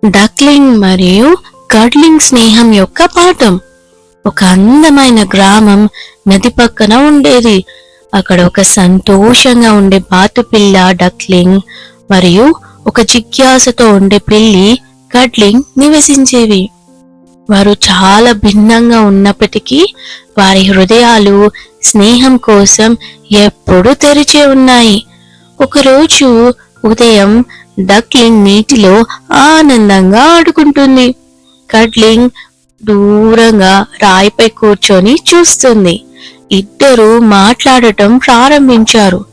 Duckling మరియు కడ్లింగ్ స్నేహం యొక్క పాఠం. ఒక అందమైన గ్రామం నది పక్కన ఉండేది. అక్కడ ఒక సంతోషంగా ఉండే బాతుపిల్ల డక్లింగ్ మరియు ఒక జిజ్ఞాసతో ఉండే పిల్లి కడ్లింగ్ నివసించేవి. వారు చాలా భిన్నంగా ఉన్నప్పటికీ వారి హృదయాలు స్నేహం కోసం ఎప్పుడూ తెరిచే ఉన్నాయి. ఒకరోజు ఉదయం డక్లింగ్ నీటిలో ఆనందంగా ఆడుకుంటుంది. కడ్లింగ్ దూరంగా రాయిపై కూర్చొని చూస్తుంది. ఇద్దరూ మాట్లాడటం ప్రారంభించారు.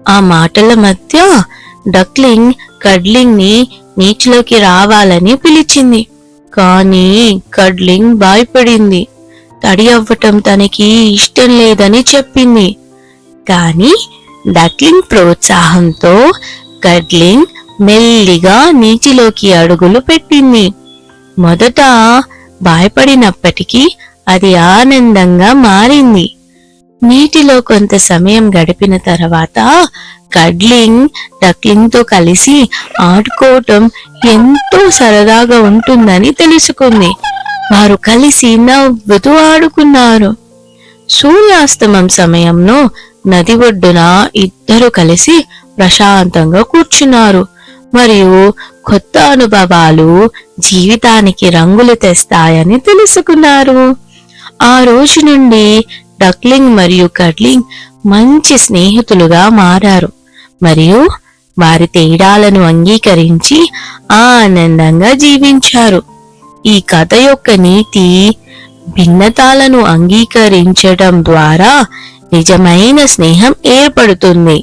ఆ మాటల మధ్య డక్లింగ్ కడ్లింగ్ ని నీటిలోకి రావాలని పిలిచింది. కానీ కడ్లింగ్ భయపడింది. తడి అవ్వటం తనకి ఇష్టం లేదని చెప్పింది. కానీ డక్లింగ్ ప్రోత్సాహంతో కడ్లింగ్ మెల్లిగా నీటిలోకి అడుగులు పెట్టింది. మొదట భయపడినప్పటికీ అది ఆనందంగా మారింది. నీటిలో కొంత సమయం గడిపిన తర్వాత కడ్లింగ్ డక్లింగ్ తో కలిసి ఆడుకోవటం ఎంతో సరదాగా ఉంటుందని తెలుసుకుంది. వారు కలిసి నవ్వుతూ ఆడుకున్నారు. సూర్యాస్తమం సమయంలో నది ఒడ్డున ఇద్దరు కలిసి ప్రశాంతంగా కూర్చున్నారు మరియు కొత్త అనుభవాలు జీవితానికి రంగులు తెస్తాయని తెలుసుకున్నారు. ఆ రోజు నుండి డక్లింగ్ మరియు కడ్లింగ్ మంచి స్నేహితులుగా మారారు మరియు వారి తేడాలను అంగీకరించి ఆనందంగా జీవించారు. ఈ కథ యొక్క నీతి భిన్నతలను అంగీకరించడం ద్వారా నిజమైన స్నేహం ఏర్పడుతుంది.